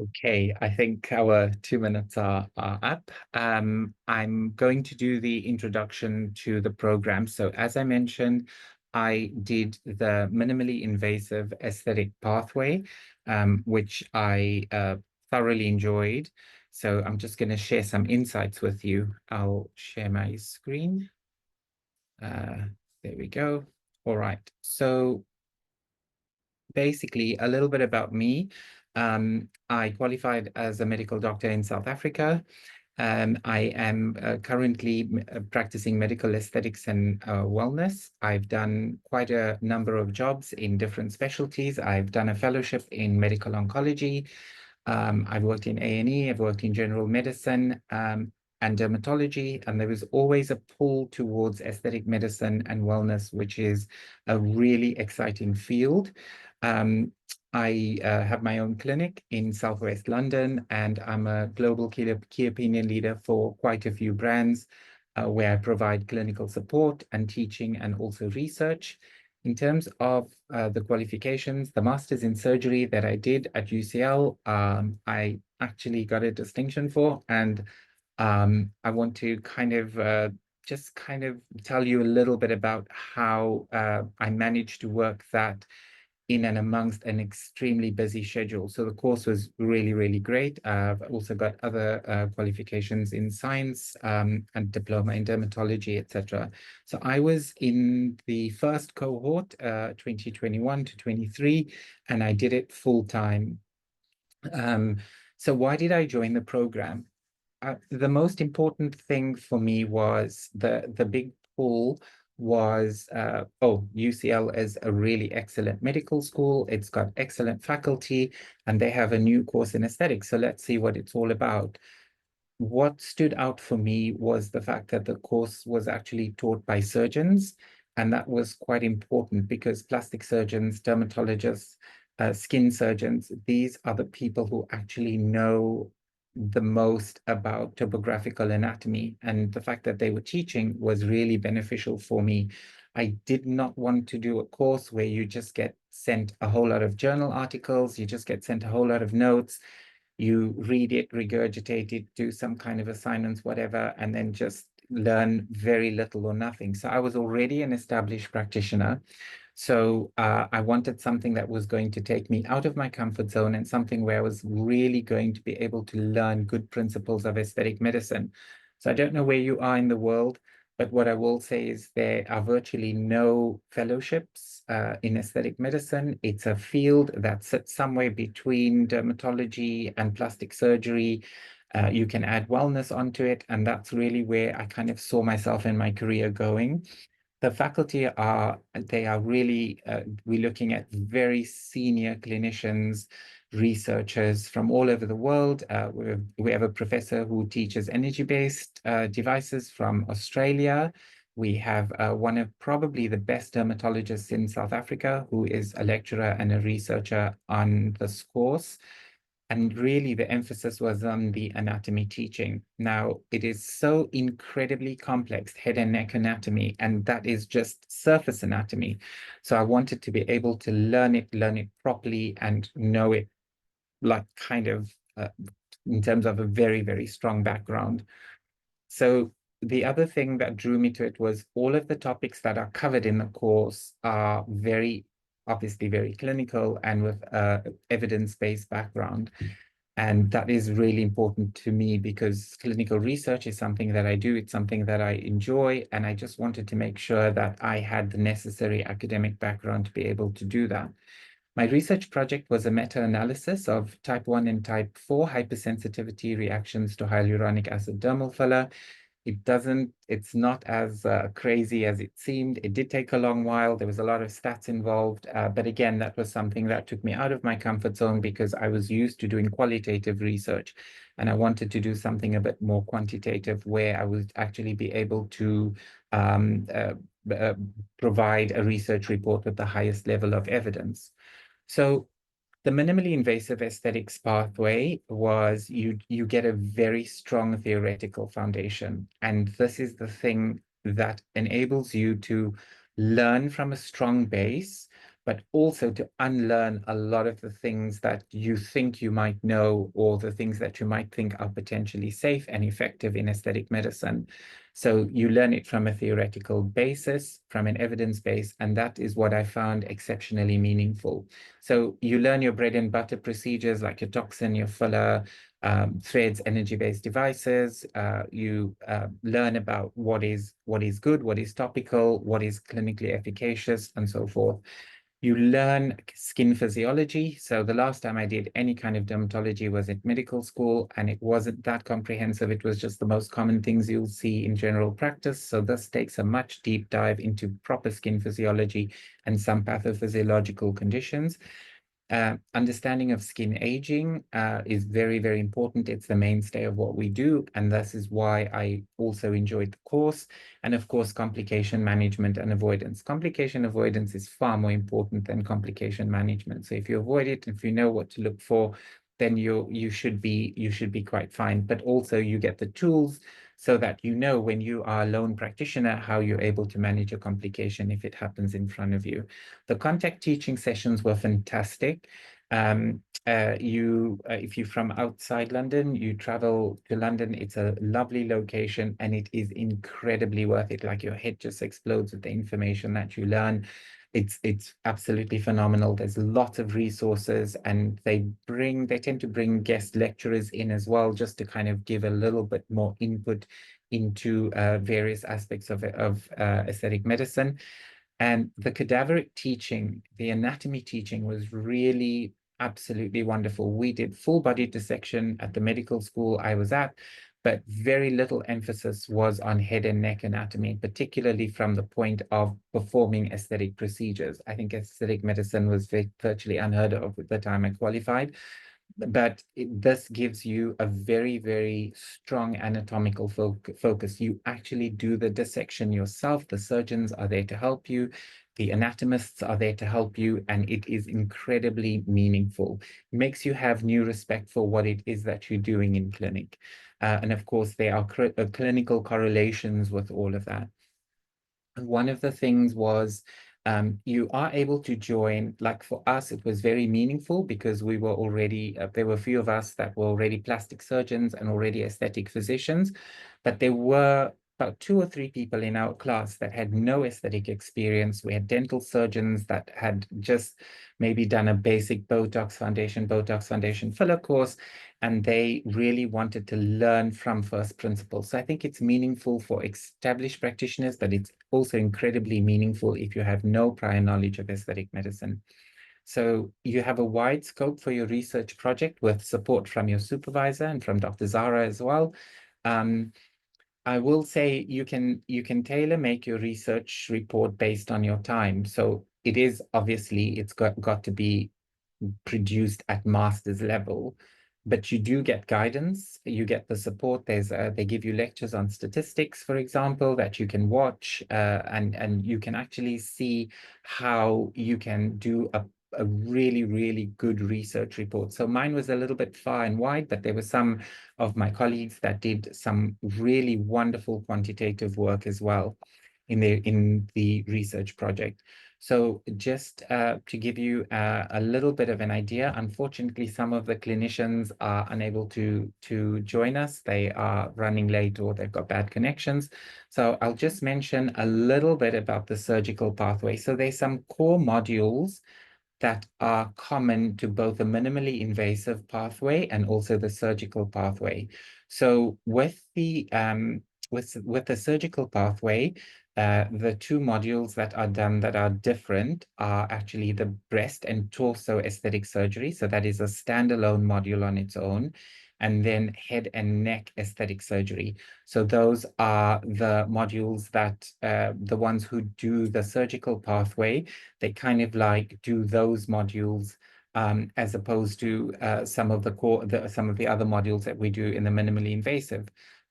Okay, I think our 2 minutes are up. I'm going to do the introduction to the program. So as I mentioned, I did the minimally invasive aesthetic pathway, which I thoroughly enjoyed. So I'm just going to share some insights with you. I'll share my screen. Uh, there we go. All right. So basically, a little bit about me. I qualified as a medical doctor in South Africa. I am currently practicing medical aesthetics and wellness. I've done quite a number of jobs in different specialties. I've done a fellowship in medical oncology. I've worked in A&E, I've worked in general medicine, and dermatology, and there was always a pull towards aesthetic medicine and wellness, which is a really exciting field. Um, I have my own clinic in Southwest London, and I'm a global key opinion leader for quite a few brands, where I provide clinical support and teaching and also research. In terms of the qualifications, the master's in surgery that I did at UCL, I actually got a distinction for, and I want to just kind of tell you a little bit about how I managed to work that in and amongst an extremely busy schedule. So the course was really, really great. I've also got other qualifications in science and diploma in dermatology, etc. So I was in the first cohort, 2021 to 23, and I did it full time. Um, so why did I join the program? The most important thing for me was the big pull was UCL is a really excellent medical school. It's got excellent faculty, and they have a new course in aesthetics. So let's see what it's all about. What stood out for me was the fact that the course was actually taught by surgeons, and that was quite important because plastic surgeons, dermatologists, skin surgeons, these are the people who actually know the most about topographical anatomy. And the fact that they were teaching was really beneficial for me. I did not want to do a course where you just get sent a whole lot of journal articles, you just get sent a whole lot of notes, you read it, regurgitate it, do some kind of assignments, whatever, and then just learn very little or nothing. So I was already an established practitioner. So I wanted something that was going to take me out of my comfort zone and something where I was really going to be able to learn good principles of aesthetic medicine. So I don't know where you are in the world, but what I will say is there are virtually no fellowships in aesthetic medicine. It's a field that sits somewhere between dermatology and plastic surgery. You can add wellness onto it, and that's really where I kind of saw myself in my career going. The faculty they are really, we're looking at very senior clinicians, researchers from all over the world. We have a professor who teaches energy-based devices from Australia. We have one of probably the best dermatologists in South Africa, who is a lecturer and a researcher on this course. And really, the emphasis was on the anatomy teaching. Now, it is so incredibly complex, head and neck anatomy, and that is just surface anatomy. So I wanted to be able to learn it properly and know it like in terms of a very, very strong background. So the other thing that drew me to it was all of the topics that are covered in the course are obviously very clinical and with evidence-based background. And that is really important to me because clinical research is something that I do. It's something that I enjoy. And I just wanted to make sure that I had the necessary academic background to be able to do that. My research project was a meta-analysis of type 1 and type 4 hypersensitivity reactions to hyaluronic acid dermal filler. It's not as crazy as it seemed. It did take a long while. There was a lot of stats involved. But again, that was something that took me out of my comfort zone because I was used to doing qualitative research. And I wanted to do something a bit more quantitative where I would actually be able to um, uh, uh, provide a research report with the highest level of evidence. So the minimally invasive aesthetics pathway was you get a very strong theoretical foundation. And this is the thing that enables you to learn from a strong base, but also to unlearn a lot of the things that you think you might know, or the things that you might think are potentially safe and effective in aesthetic medicine. So you learn it from a theoretical basis, from an evidence base, and that is what I found exceptionally meaningful. So you learn your bread and butter procedures like your toxin, your filler, threads, energy-based devices. You learn about what is good, what is topical, what is clinically efficacious, and so forth. You learn skin physiology. So the last time I did any kind of dermatology was at medical school, and it wasn't that comprehensive. It was just the most common things you'll see in general practice. So this takes a much deep dive into proper skin physiology and some pathophysiological conditions. Understanding of skin aging is very, very important. It's the mainstay of what we do, and this is why I also enjoyed the course. And of course, complication management and avoidance. Complication avoidance is far more important than complication management. So if you avoid it, if you know what to look for, then you should be quite fine. But also you get the tools so that you know when you are a lone practitioner how you're able to manage a complication if it happens in front of you. The contact teaching sessions were fantastic. If you're from outside London, you travel to London, it's a lovely location and it is incredibly worth it. Like your head just explodes with the information that you learn. It's absolutely phenomenal. There's lots of resources, and they tend to bring guest lecturers in as well, just to kind of give a little bit more input into various aspects of aesthetic medicine. And the cadaveric teaching, the anatomy teaching was really absolutely wonderful. We did full body dissection at the medical school I was at, but very little emphasis was on head and neck anatomy, particularly from the point of performing aesthetic procedures. I think aesthetic medicine was virtually unheard of at the time I qualified. But this gives you a very, very strong anatomical focus. You actually do the dissection yourself. The surgeons are there to help you. The anatomists are there to help you, and it is incredibly meaningful. It makes you have new respect for what it is that you're doing in clinic. And of course, there are clinical correlations with all of that. One of the things was you are able to join, like for us, it was very meaningful because we were already, there were a few of us that were already plastic surgeons and already aesthetic physicians, but there were about 2 or 3 people in our class that had no aesthetic experience. We had dental surgeons that had just maybe done a basic Botox foundation filler course, and they really wanted to learn from first principles. So I think it's meaningful for established practitioners, but it's also incredibly meaningful if you have no prior knowledge of aesthetic medicine. So you have a wide scope for your research project with support from your supervisor and from Dr. Zara as well. I will say you can tailor make your research report based on your time. So it is obviously it's got to be produced at master's level, but you do get guidance, you get the support. They give you lectures on statistics, for example, that you can watch, and you can actually see how you can do a really, really good research report. So mine was a little bit far and wide, but there were some of my colleagues that did some really wonderful quantitative work as well in the research project. So just to give you a little bit of an idea, unfortunately, some of the clinicians are unable to join us. They are running late or they've got bad connections. So I'll just mention a little bit about the surgical pathway. So there's some core modules that are common to both the minimally invasive pathway and also the surgical pathway. So with the surgical pathway, the 2 modules that are done that are different are actually the breast and torso aesthetic surgery. So that is a standalone module on its own. And then head and neck aesthetic surgery. So those are the modules that the ones who do the surgical pathway, they kind of like do those modules as opposed to some of the other modules that we do in the minimally invasive.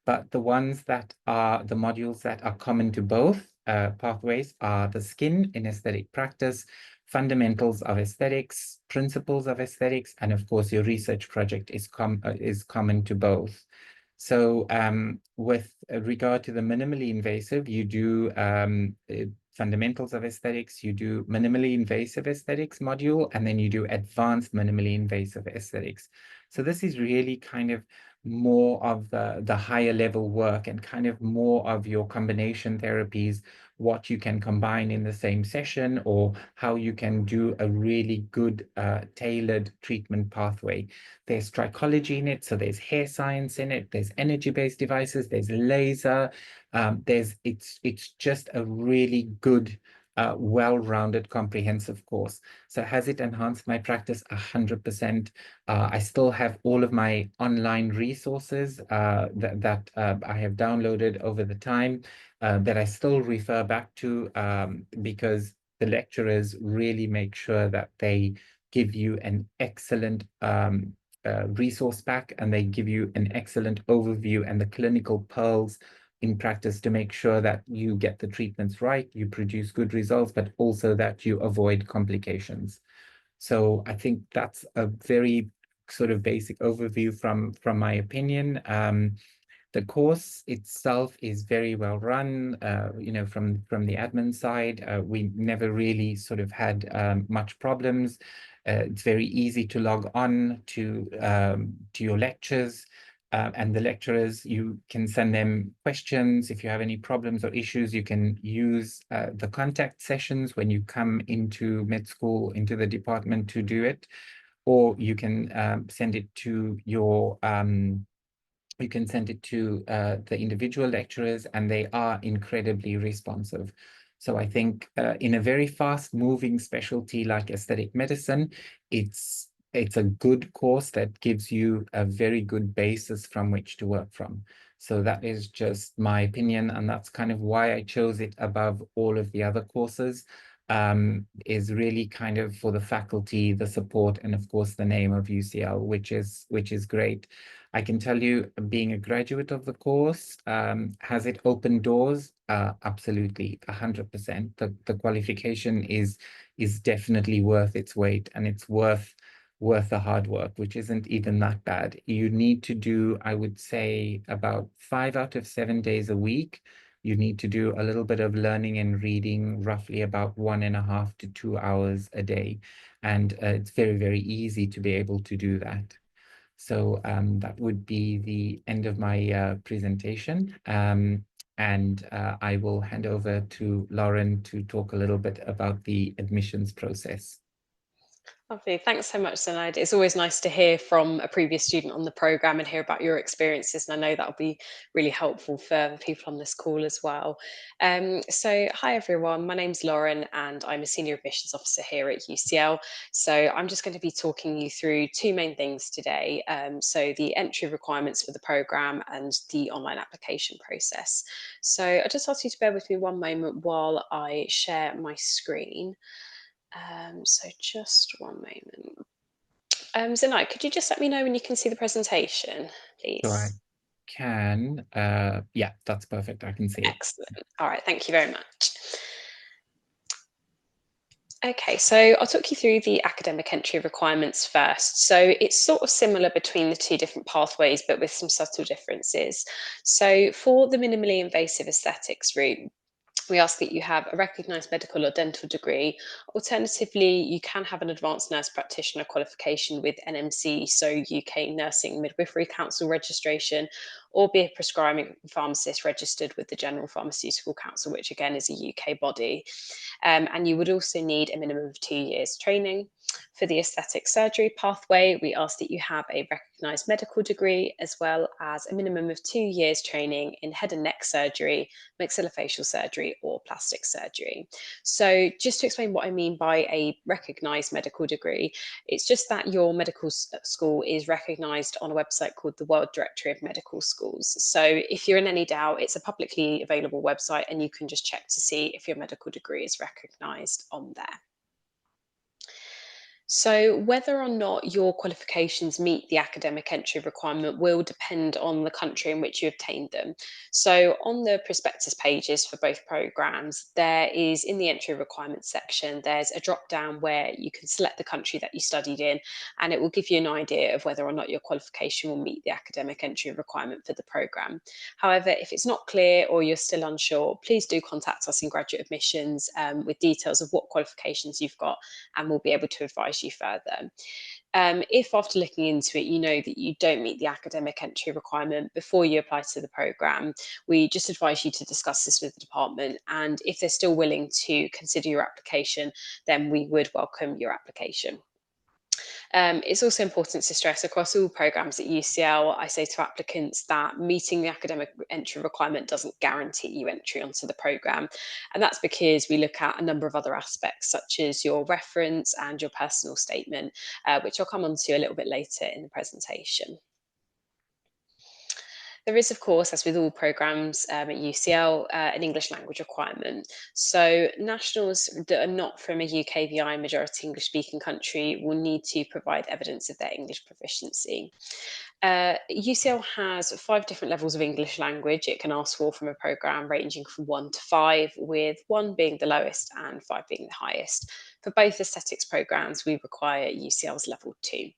But the modules that are common to both pathways are the skin in aesthetic practice, fundamentals of aesthetics, principles of aesthetics, and of course your research project is common to both. So with regard to the minimally invasive, you do fundamentals of aesthetics, you do minimally invasive aesthetics module, and then you do advanced minimally invasive aesthetics. So this is really kind of more of the higher level work and kind of more of your combination therapies, what you can combine in the same session, or how you can do a really good tailored treatment pathway. There's trichology in it, so there's hair science in it, there's energy-based devices, there's laser, it's just a really good well-rounded, comprehensive course. So has it enhanced my practice? 100%. I still have all of my online resources that I have downloaded over the time that I still refer back to because the lecturers really make sure that they give you an excellent resource pack, and they give you an excellent overview and the clinical pearls in practice to make sure that you get the treatments right, you produce good results, but also that you avoid complications. So I think that's a very sort of basic overview from my opinion. The course itself is very well run, from the admin side. We never really sort of had much problems. It's very easy to log on to your lectures. And the lecturers, you can send them questions. If you have any problems or issues, you can use the contact sessions when you come into med school, into the department to do it, or you can send it to the individual lecturers, and they are incredibly responsive. So I think in a very fast-moving specialty like aesthetic medicine, it's a good course that gives you a very good basis from which to work from. So that is just my opinion, and that's kind of why I chose it above all of the other courses, is really kind of for the faculty, the support, and of course the name of UCL, which is great. I can tell you, being a graduate of the course, has it opened doors? Absolutely, 100%. The qualification is definitely worth its weight, and it's worth the hard work, which isn't even that bad. You need to do, I would say, about 5 out of 7 days a week. You need to do a little bit of learning and reading, roughly about 1.5 to 2 hours a day. And it's very, very easy to be able to do that. So that would be the end of my presentation. And I will hand over to Lauren to talk a little bit about the admissions process. Lovely. Thanks so much, Zenaid. It's always nice to hear from a previous student on the programme and hear about your experiences. And I know that'll be really helpful for people on this call as well. So hi, everyone. My name's Lauren, and I'm a Senior Admissions Officer here at UCL. So I'm just going to be talking you through two main things today. So the entry requirements for the programme and the online application process. So I just ask you to bear with me one moment while I share my screen. So just one moment. Zenai, could you just let me know when you can see the presentation, So I please? can, yeah, that's perfect. I can see it. Excellent. All right, thank you very much. Okay, so I'll talk you through the academic entry requirements first. So it's sort of similar between the two different pathways, but with some subtle differences. So for the minimally invasive aesthetics route, we ask that you have a recognised medical or dental degree. Alternatively, you can have an advanced nurse practitioner qualification with NMC, so UK Nursing Midwifery Council registration, or be a prescribing pharmacist registered with the General Pharmaceutical Council, which again is a UK body. And you would also need a minimum of 2 years training. For the aesthetic surgery pathway, we ask that you have a recognised medical degree as well as a minimum of 2 years training in head and neck surgery, maxillofacial surgery, or plastic surgery. So just to explain what I mean by a recognised medical degree, it's just that your medical school is recognised on a website called the World Directory of Medical Schools. So if you're in any doubt, it's a publicly available website and you can just check to see if your medical degree is recognised on there. So, whether or not your qualifications meet the academic entry requirement will depend on the country in which you obtained them. So, on the prospectus pages for both programs, there is in the entry requirements section, there's a drop down where you can select the country that you studied in, and it will give you an idea of whether or not your qualification will meet the academic entry requirement for the program. However, if it's not clear or you're still unsure, please do contact us in graduate admissions with details of what qualifications you've got, and we'll be able to advise you further. If after looking into it, you know that you don't meet the academic entry requirement before you apply to the programme, we just advise you to discuss this with the department. And if they're still willing to consider your application, then we would welcome your application. It's also important to stress across all programs at UCL, I say to applicants that meeting the academic entry requirement doesn't guarantee you entry onto the program. And that's because we look at a number of other aspects, such as your reference and your personal statement, which I'll come on to a little bit later in the presentation. There is, of course, as with all programs at UCL, an English language requirement. So nationals that are not from a UKVI majority English speaking country will need to provide evidence of their English proficiency. UCL has 5 different levels of English language it can ask for from a programme ranging from 1 to 5, with 1 being the lowest and 5 being the highest. For both aesthetics programmes, we require UCL's level 2.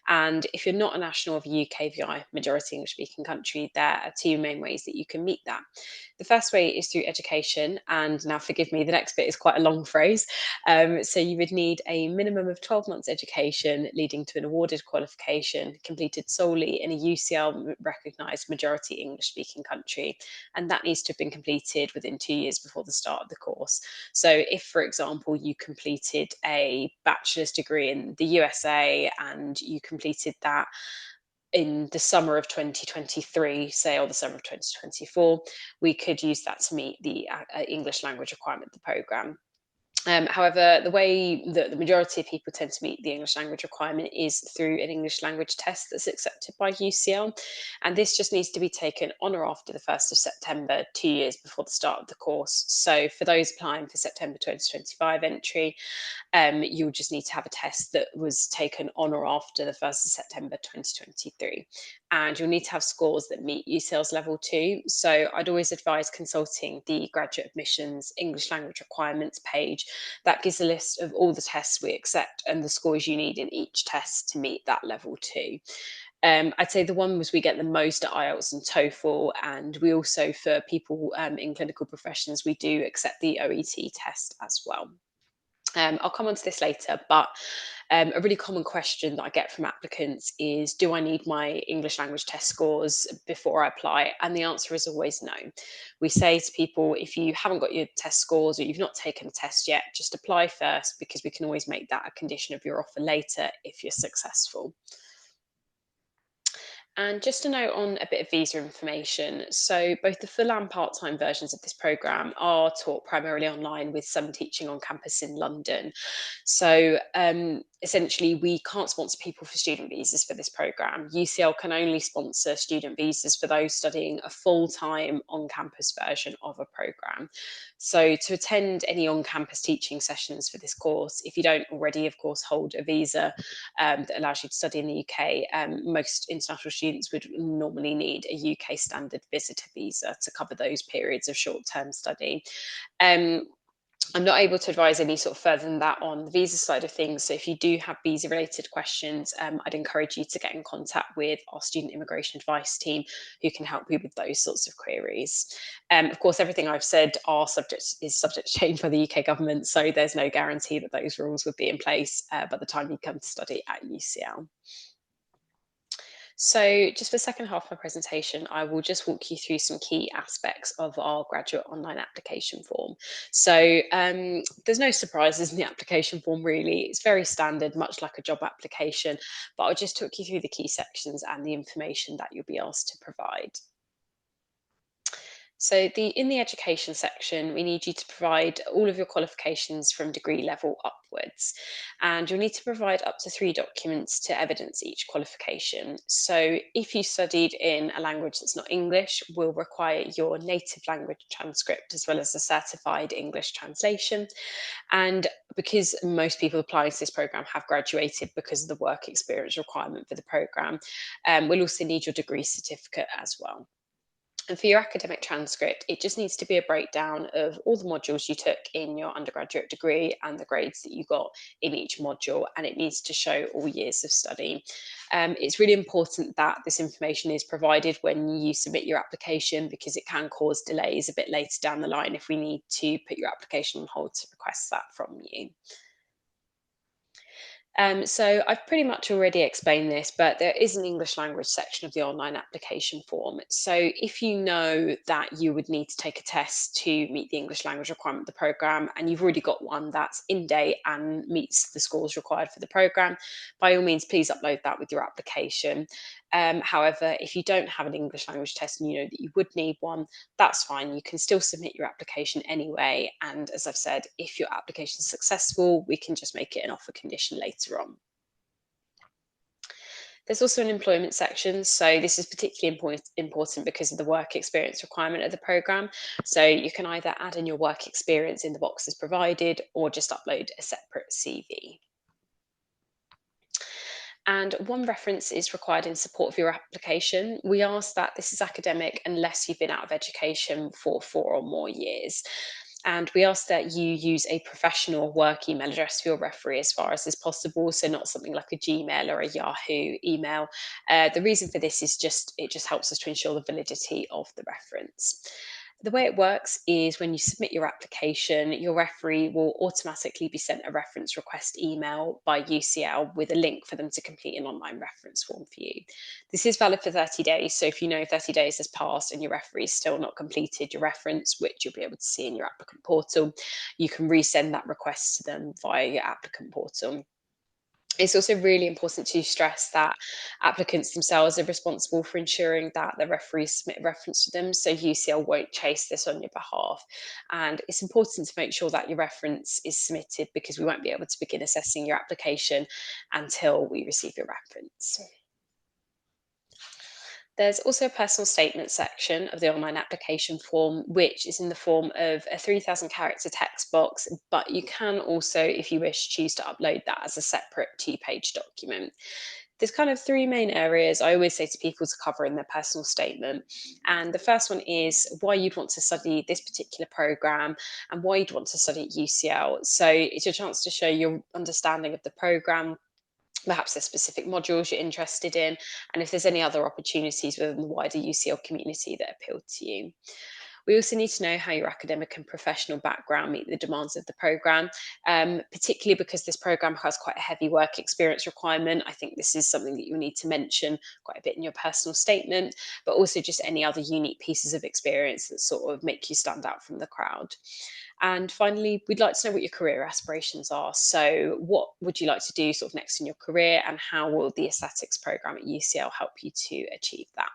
And if you're not a national of a UKVI majority English speaking country, there are 2 main ways that you can meet that. The first way is through education, and now forgive me, the next bit is quite a long phrase. So you would need a minimum of 12 months education leading to an awarded qualification completed solely in a UCL recognised majority English speaking country, and that needs to have been completed within 2 years before the start of the course. So if, for example, you completed a bachelor's degree in the USA and you completed that in the summer of 2023, say, or the summer of 2024, we could use that to meet the English language requirement of the programme. However, the way that the majority of people tend to meet the English language requirement is through an English language test that's accepted by UCL. And this just needs to be taken on or after the 1st of September, 2 years before the start of the course. So for those applying for September 2025 entry, you'll just need to have a test that was taken on or after the 1st of September 2023. And you'll need to have scores that meet UCL's level 2. So I'd always advise consulting the graduate admissions English language requirements page. That gives a list of all the tests we accept and the scores you need in each test to meet that level 2. I'd say the ones we get the most at IELTS and TOEFL, and we also, for people in clinical professions, we do accept the OET test as well. I'll come on to this later, but a really common question that I get from applicants is, do I need my English language test scores before I apply? And the answer is always no. We say to people, if you haven't got your test scores or you've not taken a test yet, just apply first, because we can always make that a condition of your offer later if you're successful. And just a note on a bit of visa information. So both the full and part-time versions of this programme are taught primarily online, with some teaching on campus in London. So essentially, we can't sponsor people for student visas for this programme. UCL can only sponsor student visas for those studying a full-time on-campus version of a programme. So to attend any on-campus teaching sessions for this course, if you don't already, of course, hold a visa that allows you to study in the UK, most international students would normally need a UK standard visitor visa to cover those periods of short-term study. Um, I'm not able to advise any sort of further than that on the visa side of things. So if you do have visa related questions, I'd encourage you to get in contact with our student immigration advice team, who can help you with those sorts of queries. Of course, everything I've said is subject to change by the UK government, so there's no guarantee that those rules would be in place by the time you come to study at UCL. So just for the second half of my presentation, I will just walk you through some key aspects of our graduate online application form. So there's no surprises in the application form, really. It's very standard, much like a job application, but I'll just talk you through the key sections and the information that you'll be asked to provide. So in the education section, we need you to provide all of your qualifications from degree level upwards. And you'll need to provide up to 3 documents to evidence each qualification. So if you studied in a language that's not English, we'll require your native language transcript as well as a certified English translation. And because most people applying to this program have graduated because of the work experience requirement for the program, we'll also need your degree certificate as well. And for your academic transcript, it just needs to be a breakdown of all the modules you took in your undergraduate degree and the grades that you got in each module, and it needs to show all years of study. It's really important that this information is provided when you submit your application because it can cause delays a bit later down the line if we need to put your application on hold to request that from you. So I've pretty much already explained this, but there is an English language section of the online application form. So if you know that you would need to take a test to meet the English language requirement of the program, and you've already got one that's in date and meets the scores required for the program, by all means, please upload that with your application. However, if you don't have an English language test and you know that you would need one, that's fine. You can still submit your application anyway. And as I've said, if your application is successful, we can just make it an offer condition later on. There's also an employment section. So this is particularly important because of the work experience requirement of the program. So you can either add in your work experience in the boxes provided or just upload a separate CV. And one reference is required in support of your application. We ask that this is academic unless you've been out of education for 4 or more years. And we ask that you use a professional work email address for your referee as far as is possible, so not something like a Gmail or a Yahoo email. The reason for this is it just helps us to ensure the validity of the reference. The way it works is when you submit your application, your referee will automatically be sent a reference request email by UCL with a link for them to complete an online reference form for you. This is valid for 30 days. So if you know 30 days has passed and your referee's still not completed your reference, which you'll be able to see in your applicant portal, you can resend that request to them via your applicant portal. It's also really important to stress that applicants themselves are responsible for ensuring that the referees submit a reference to them, so UCL won't chase this on your behalf. And it's important to make sure that your reference is submitted because we won't be able to begin assessing your application until we receive your reference. There's also a personal statement section of the online application form, which is in the form of a 3,000 character text box, but you can also, if you wish, choose to upload that as a separate 2-page document. There's kind of 3 main areas I always say to people to cover in their personal statement. And the first one is why you'd want to study this particular program and why you'd want to study at UCL. So it's your chance to show your understanding of the program, perhaps there's specific modules you're interested in, and if there's any other opportunities within the wider UCL community that appeal to you. We also need to know how your academic and professional background meet the demands of the programme, particularly because this programme has quite a heavy work experience requirement. I think this is something that you'll need to mention quite a bit in your personal statement, but also just any other unique pieces of experience that sort of make you stand out from the crowd. And finally, we'd like to know what your career aspirations are. So, what would you like to do sort of next in your career, and how will the aesthetics programme at UCL help you to achieve that?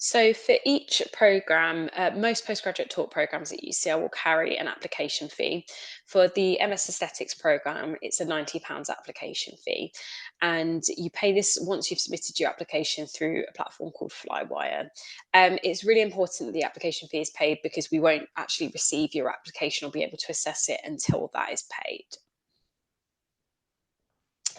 So for each program, most postgraduate taught programs at UCL will carry an application fee. For the MS Aesthetics program, it's a £90 application fee. And you pay this once you've submitted your application through a platform called Flywire. It's really important that the application fee is paid because we won't actually receive your application or be able to assess it until that is paid.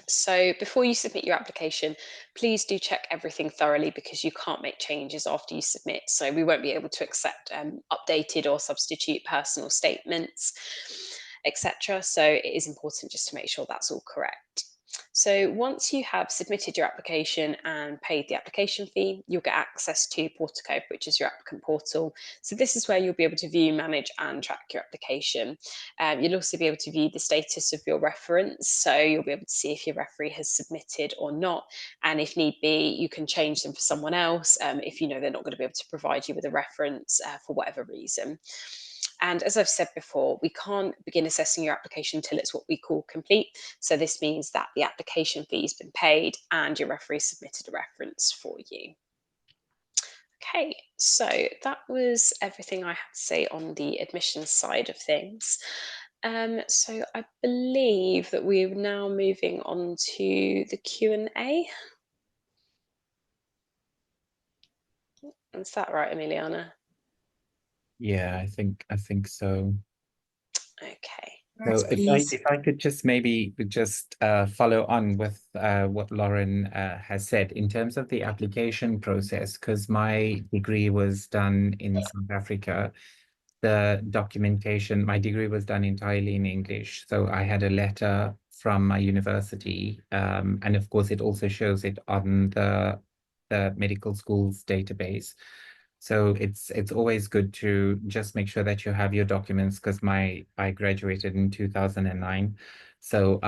So before you submit your application, please do check everything thoroughly because you can't make changes after you submit. So we won't be able to accept updated or substitute personal statements, etc. So it is important just to make sure that's all correct. So once you have submitted your application and paid the application fee, you'll get access to Portico, which is your applicant portal. So this is where you'll be able to view, manage and track your application. You'll also be able to view the status of your reference. So you'll be able to see if your referee has submitted or not. And if need be, you can change them for someone else if you know they're not going to be able to provide you with a reference for whatever reason. And as I've said before, we can't begin assessing your application until it's what we call complete. So this means that the application fee has been paid and your referee submitted a reference for you. Okay, so that was everything I had to say on the admissions side of things. So I believe that we're now moving on to the Q&A. Is that right, Emiliana? Yeah, I think so. Okay. So Please. if I could just maybe just follow on with what Lauren has said in terms of the application process, because my degree was done in South Africa. The documentation, my degree was done entirely in English. So I had a letter from my university, and of course it also shows it on the medical schools database. So it's always good to just make sure that you have your documents because I graduated in 2009. So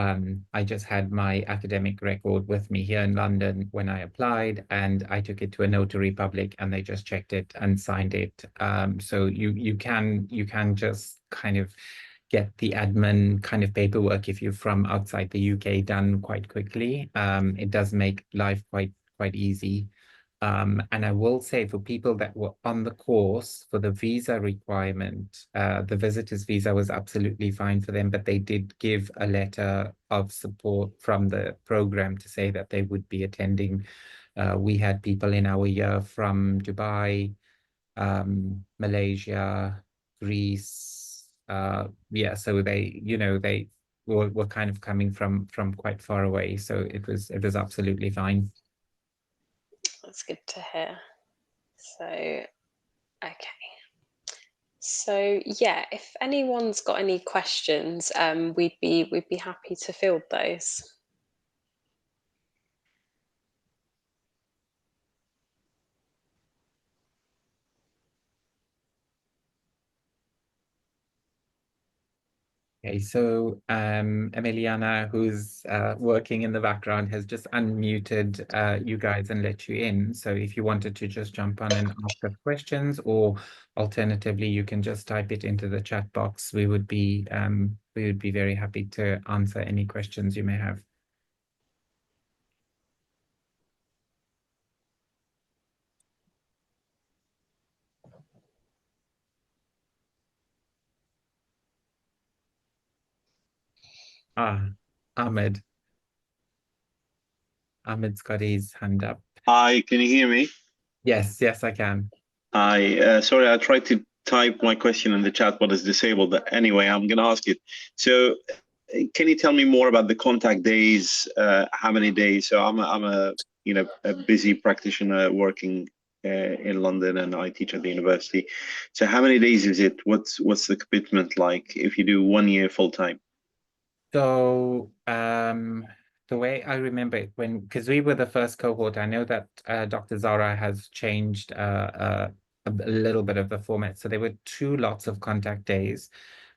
I just had my academic record with me here in London when I applied, and I took it to a notary public, and they just checked it and signed it. So you can just kind of get the admin kind of paperwork if you're from outside the UK done quite quickly. It does make life quite easy. And I will say for people that were on the course for the visa requirement, the visitor's visa was absolutely fine for them, but they did give a letter of support from the program to say that they would be attending. We had people in our year from Dubai, Malaysia, Greece. Yeah, so they were kind of coming from quite far away. So it was absolutely fine. That's good to hear. So, okay. So yeah, if anyone's got any questions, we'd be happy to field those. Okay, so Emiliana, who's working in the background, has just unmuted you guys and let you in. So if you wanted to just jump on and ask us questions, or alternatively, you can just type it into the chat box. We would be very happy to answer any questions you may have. Ah, Ahmed. Ahmed's got his hand up. Hi, can you hear me? Yes, yes, I can. Hi, sorry, I tried to type my question in the chat, but it's disabled. But anyway, I'm going to ask it. So, can you tell me more about the contact days? How many days? So, I'm a busy practitioner working in London, and I teach at the university. So, how many days is it? What's the commitment like if you do 1 year full time? So, the way I remember it, because we were the first cohort, I know that Dr. Zara has changed a little bit of the format. So there were two lots of contact days,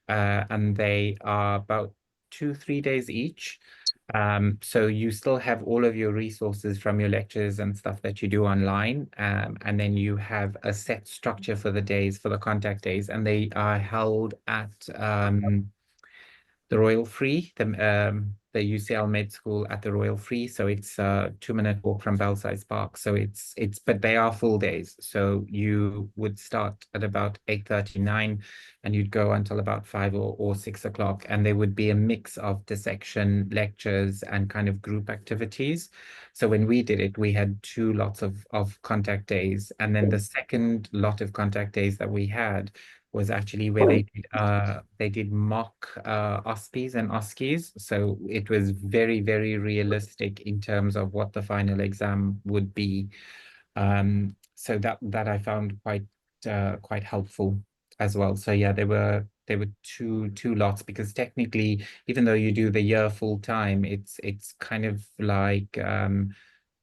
and they are about 2, 3 days each. So you still have all of your resources from your lectures and stuff that you do online, and then you have a set structure for the days, for the contact days, and they are held at the Royal Free, the UCL Med School at the Royal Free. So it's a 2 minute walk from Belsize Park. So but they are full days. So you would start at about 8:39 and you'd go until about 5 or 6 o'clock. And there would be a mix of dissection lectures and kind of group activities. So when we did it, we had two lots of contact days. And then the second lot of contact days that we had was actually where they did mock OSPEs and OSCEs. So it was very realistic in terms of what the final exam would be. So that I found quite helpful as well. So yeah, there were two lots because technically, even though you do the year full time, it's kind of like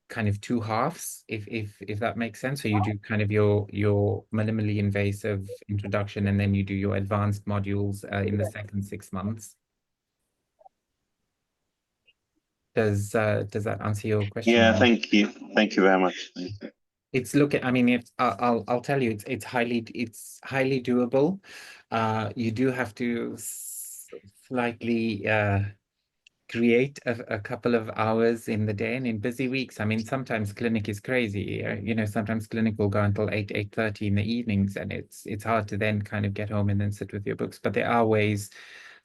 kind of two halves, if that makes sense. So you do kind of your minimally invasive introduction, and then you do your advanced modules in the second 6 months. Does that answer your question? Yeah, thank you. Thank you very much. Thank you. I mean, I'll tell you, it's highly doable. You do have to slightly create a couple of hours in the day, and in busy weeks, I mean, sometimes clinic is crazy. You know, sometimes clinic will go until 8:30 in the evenings, and it's hard to then kind of get home and then sit with your books. But there are ways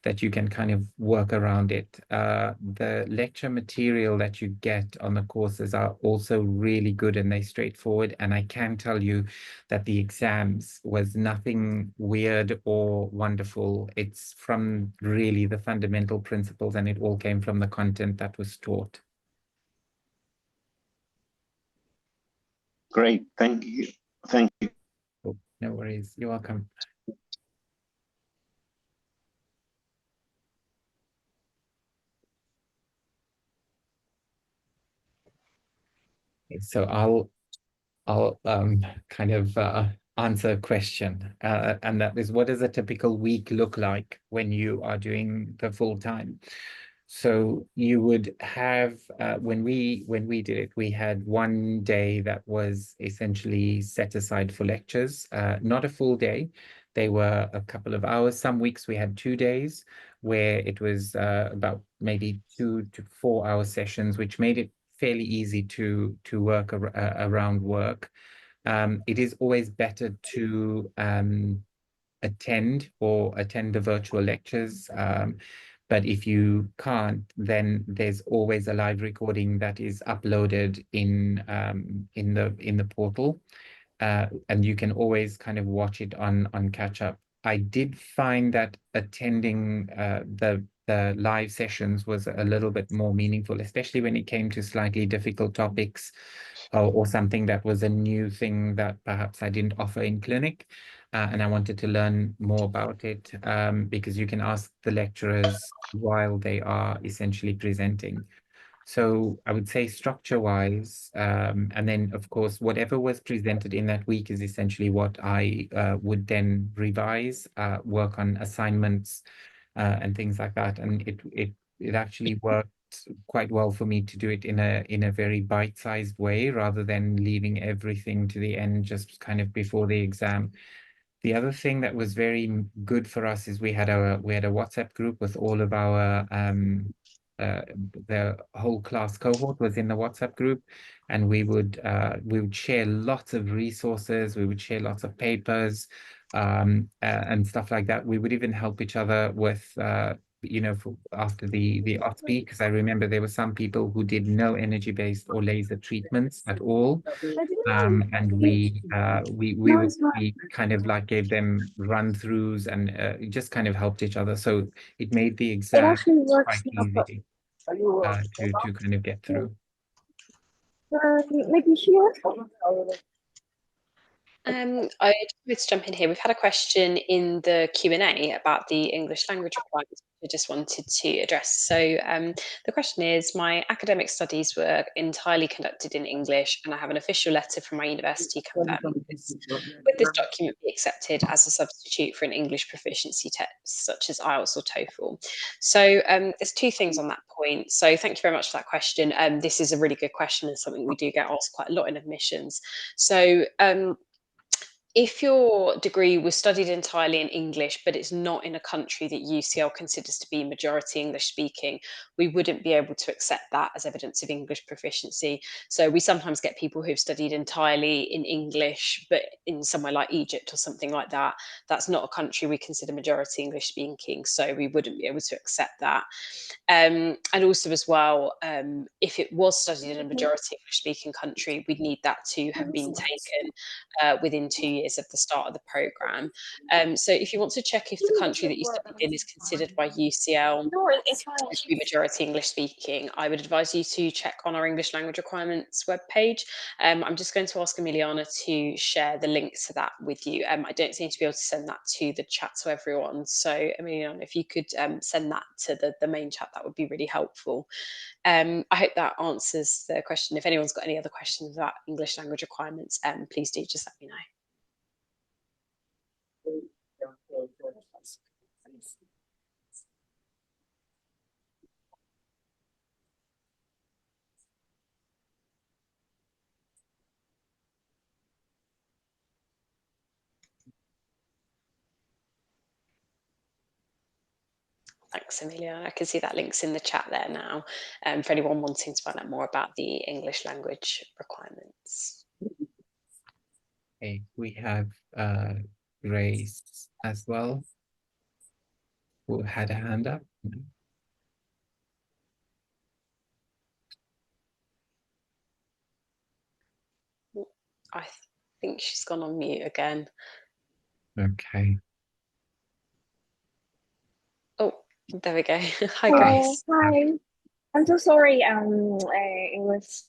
that you can kind of work around it. The lecture material that you get on the courses are also really good, and they're straightforward. And I can tell you that the exams was nothing weird or wonderful. It's from really the fundamental principles, and it all came from the content that was taught. Great, thank you. Thank you. Oh, no worries. You're welcome. So I'll kind of answer a question, and that is, what does a typical week look like when you are doing the full time? So you would have when we did it, we had one day that was essentially set aside for lectures, not a full day. They were a couple of hours. Some weeks we had 2 days where it was about maybe 2 to 4 hour sessions, which made it fairly easy to work around work. It is always better to attend the virtual lectures. But if you can't, then there's always a live recording that is uploaded in the portal, and you can always kind of watch it on catch up. I did find that attending the live sessions was a little bit more meaningful, especially when it came to slightly difficult topics, or something that was a new thing that perhaps I didn't offer in clinic. And I wanted to learn more about it, because you can ask the lecturers while they are essentially presenting. So I would say structure-wise, and then of course, whatever was presented in that week is essentially what I would then revise, work on assignments, and things like that. And it actually worked quite well for me to do it in a very bite-sized way, rather than leaving everything to the end just kind of before the exam. The other thing that was very good for us is we had a WhatsApp group with all of our uh, the whole class cohort was in the WhatsApp group, and we would share lots of resources, we would share lots of papers, and stuff like that. We would even help each other with after the OSCE, because I remember there were some people who did no energy-based or laser treatments at all. And we kind of like gave them run-throughs, and just kind of helped each other. So it made the exam quite easy to kind of get through. I just to jump in here. We've had a question in the Q&A about the English language requirements, I just wanted to address. So the question is, my academic studies were entirely conducted in English, and I have an official letter from my university confirming this. Would this document be accepted as a substitute for an English proficiency test, such as IELTS or TOEFL? So there's two things on that point. So thank you very much for that question. This is a really good question, and something we do get asked quite a lot in admissions. So if your degree was studied entirely in English, but it's not in a country that UCL considers to be majority English speaking, we wouldn't be able to accept that as evidence of English proficiency. So we sometimes get people who've studied entirely in English, but in somewhere like Egypt or something like that. That's not a country we consider majority English speaking, so we wouldn't be able to accept that. And also as well, if it was studied in a majority English speaking country, we'd need that to have been taken within 2 years of the start of the programme. So if you want to check if the country that you studied in is considered by UCL to be majority English speaking, I would advise you to check on our English language requirements webpage. I'm just going to ask Emiliana to share the link to that with you. I don't seem to be able to send that to the chat to everyone. So Emiliana, if you could send that to the main chat, that would be really helpful. I hope that answers the question. If anyone's got any other questions about English language requirements, please do just let me know. Thanks, Amelia. I can see that link's in the chat there now, for anyone wanting to find out more about the English language requirements. Okay, we have Grace as well, who had a hand up. I think she's gone on mute again. Okay. Oh, there we go. Hi, Grace. Hi. I'm so sorry. It was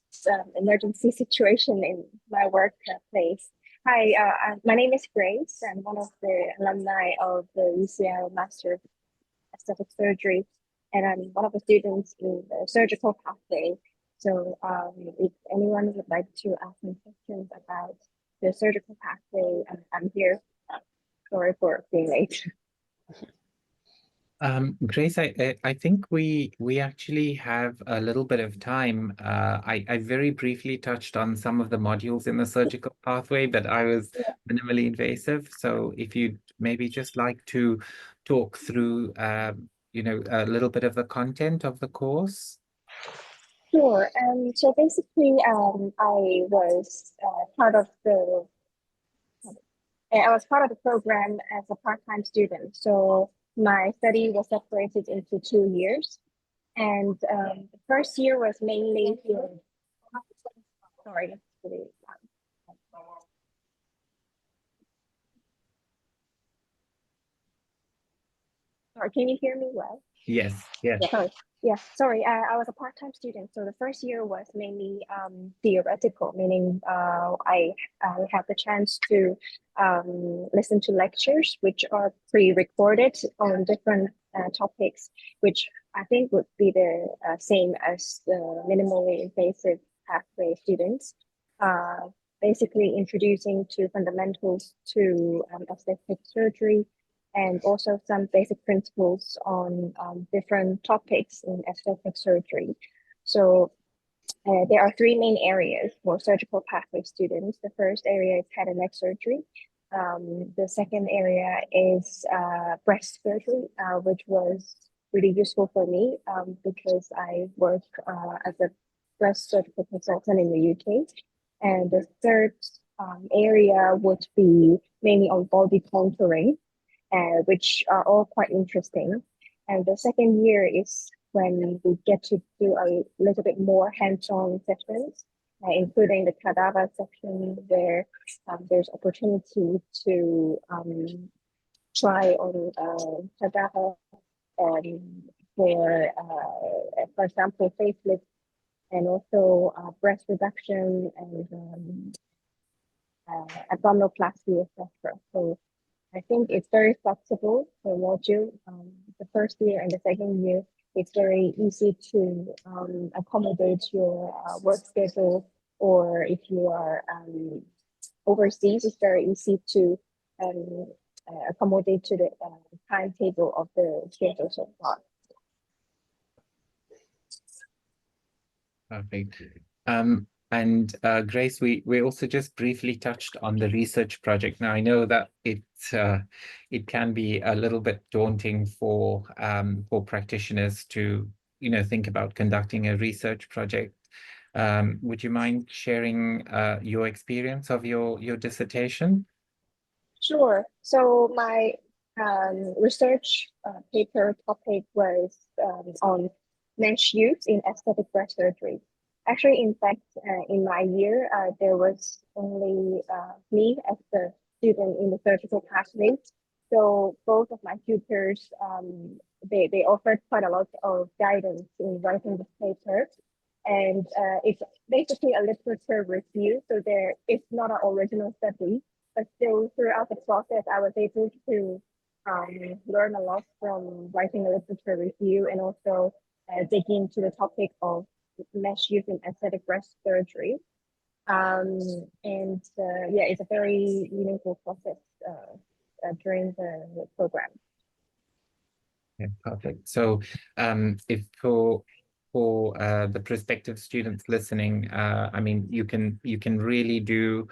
emergency situation in my workplace. Hi, my name is Grace. I'm one of the alumni of the UCL Master of Aesthetic Surgery, and I'm one of the students in the surgical pathway. So, if anyone would like to ask me questions about the surgical pathway, I'm here. Sorry for being late. Grace, I think we actually have a little bit of time. I very briefly touched on some of the modules in the surgical pathway, but I was minimally invasive. So if you'd maybe just like to talk through, you know, a little bit of the content of the course. Sure. So basically, I was part of the program as a part-time student. So my study was separated into 2 years, and the first year was mainly sorry. That's really loud. Sorry, can you hear me well? Yes, yes. Sorry. I was a part-time student, so the first year was mainly theoretical, meaning I have the chance to listen to lectures which are pre-recorded on different topics, which I think would be the same as the minimally invasive pathway students. Basically introducing to fundamentals to aesthetic surgery, and also some basic principles on different topics in aesthetic surgery. So there are three main areas for surgical pathway students. The first area is head and neck surgery. The second area is breast surgery, which was really useful for me because I work as a breast surgical consultant in the UK. And the third area would be mainly on body contouring, which are all quite interesting. And the second year is when we get to do a little bit more hands-on sessions, including the cadaver section, where there's opportunity to try on cadaver for example, facelift, and also breast reduction and abdominoplasty, etc. So I think it's very flexible for module. The first year and the second year, it's very easy to accommodate your work schedule, or if you are overseas, it's very easy to accommodate to the timetable of the schedule so far. Perfect. And Grace, we also just briefly touched on the research project. Now I know that it can be a little bit daunting for practitioners to, you know, think about conducting a research project. Would you mind sharing your experience of your dissertation? Sure. So my research paper topic was on mesh use in aesthetic breast surgery. Actually, in fact, in my year, there was only me as the student in the surgical pathway. So both of my tutors, they offered quite a lot of guidance in writing this paper. And it's basically a literature review. So it's not an original study, but still throughout the process, I was able to learn a lot from writing a literature review, and also dig into the topic of mesh use in aesthetic breast surgery. Yeah, it's a very meaningful process during the program. Yeah, perfect. So if for the prospective students listening, I mean, you can really do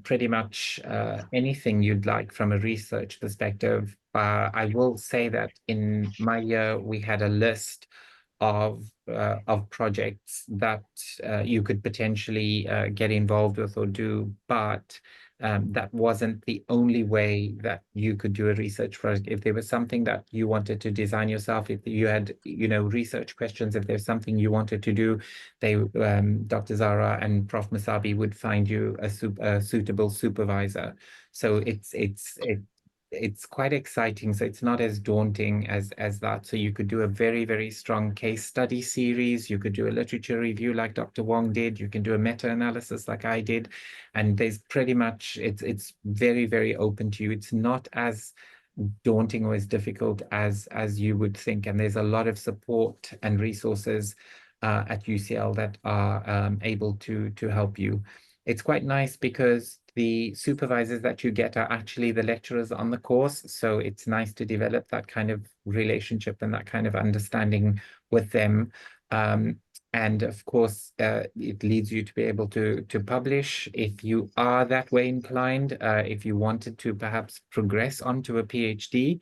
pretty much anything you'd like from a research perspective. I will say that in my year, we had a list of projects that you could potentially get involved with or do, but that wasn't the only way that you could do a research project. If there was something that you wanted to design yourself, if you had, research questions, if there's something you wanted to do, Dr. Zara and Prof. Masabi would find you a suitable supervisor. So it's quite exciting. So it's not as daunting as that. So you could do a very, very strong case study series. You could do a literature review like Dr. Wong did. You can do a meta-analysis like I did. And there's pretty much, it's very, very open to you. It's not as daunting or as difficult as you would think. And there's a lot of support and resources at UCL that are able to help you. It's quite nice because the supervisors that you get are actually the lecturers on the course. So it's nice to develop that kind of relationship and that kind of understanding with them. And of course, it leads you to be able to publish if you are that way inclined. If you wanted to perhaps progress onto a PhD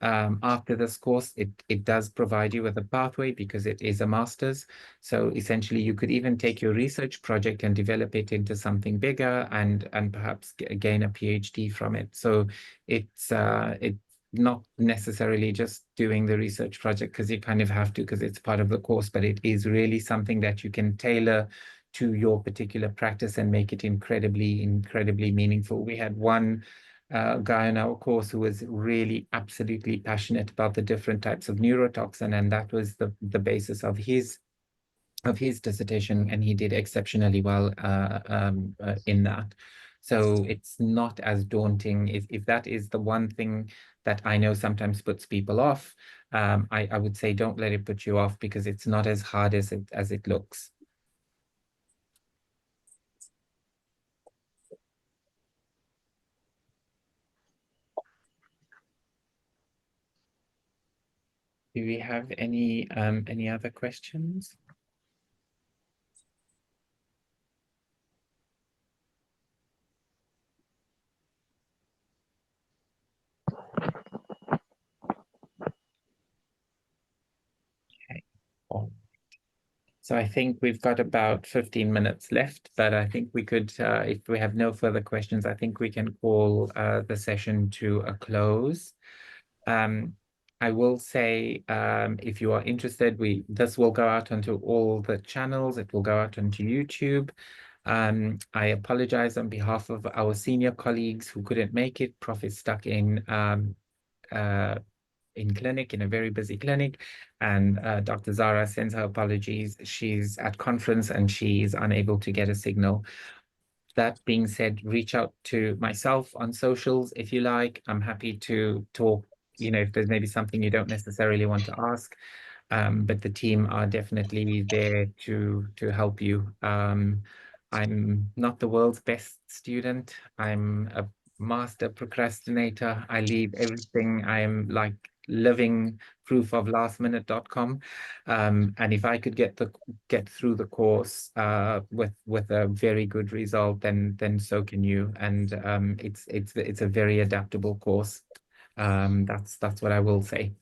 after this course, it does provide you with a pathway because it is a master's. So essentially, you could even take your research project and develop it into something bigger and perhaps gain a PhD from it. So it's not necessarily just doing the research project because you kind of have to because it's part of the course, but it is really something that you can tailor to your particular practice and make it incredibly, incredibly meaningful. We had one guy in our course who was really absolutely passionate about the different types of neurotoxin, and that was the basis of his dissertation, and he did exceptionally well in that. So it's not as daunting. If that is the one thing that I know sometimes puts people off, I would say don't let it put you off because it's not as hard as it looks. Do we have any other questions? Okay. So I think we've got about 15 minutes left, but I think we could, if we have no further questions, I think we can call the session to a close. I will say, if you are interested, this will go out onto all the channels. It will go out onto YouTube. I apologize on behalf of our senior colleagues who couldn't make it. Prof is stuck in clinic, in a very busy clinic, and Dr. Zara sends her apologies. She's at conference and she's unable to get a signal. That being said, reach out to myself on socials if you like. I'm happy to talk, if there's maybe something you don't necessarily want to ask. But the team are definitely there to help you. I'm not the world's best student. I'm a master procrastinator. I leave everything. I'm like living proof of lastminute.com. And if I could get through the course with a very good result, then so can you. And it's a very adaptable course. That's what I will say.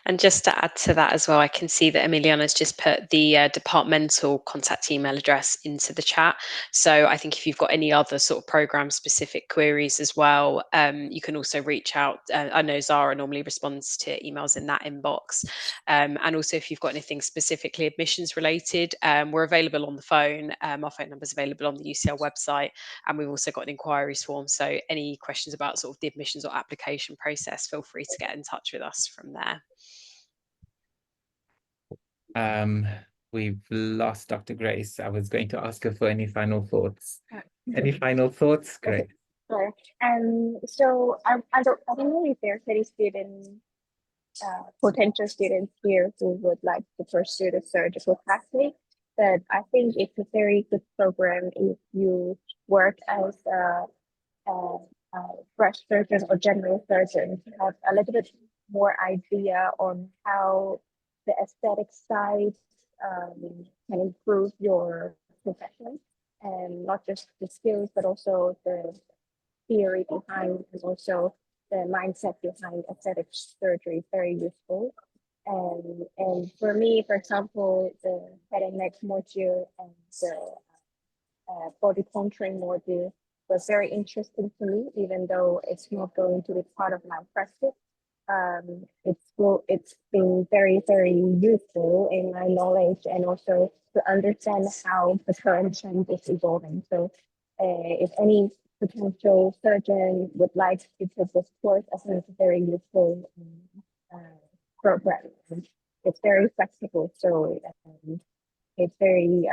And just to add to that as well, I can see that Emiliana's just put the departmental contact email address into the chat. So I think if you've got any other sort of program specific queries as well, you can also reach out. I know Zara normally responds to emails in that inbox. And also if you've got anything specifically admissions related, we're available on the phone. Our phone number is available on the UCL website. And we've also got an inquiries form. So any questions about sort of the admissions or application process, feel free to get in touch with us from there. We've lost Dr. Grace. I was going to ask her for any final thoughts. Any final thoughts? Great. Sure. So I don't know if there's any potential students here who would like to pursue the surgical pathway, but I think it's a very good program if you work as a breast surgeon or general surgeon to have a little bit more idea on how the aesthetic side can improve your profession. and not just the skills, but also the theory behind and also the mindset behind aesthetic surgery is very useful. And for me, for example, the head and neck module and the body contouring module was very interesting to me, even though it's not going to be part of my practice. It's been very useful in my knowledge and also to understand how the current trend is evolving. So if any potential surgeon would like to take this course, I think it's a very useful program. It's very flexible, so it's very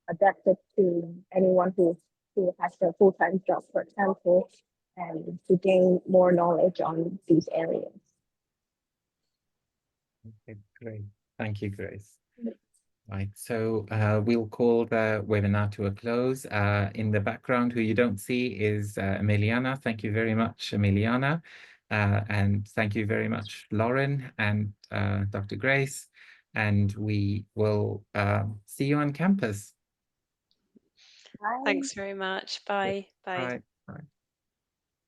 adapted to anyone who has a full-time job, for example, and to gain more knowledge on these areas. Okay, great. Thank you, Grace. Right, so we'll call the webinar to a close. In the background, who you don't see is Emiliana. Thank you very much, Emiliana. And thank you very much, Lauren and Dr. Grace. And we will see you on campus. Bye. Thanks very much. Bye. Bye. Bye.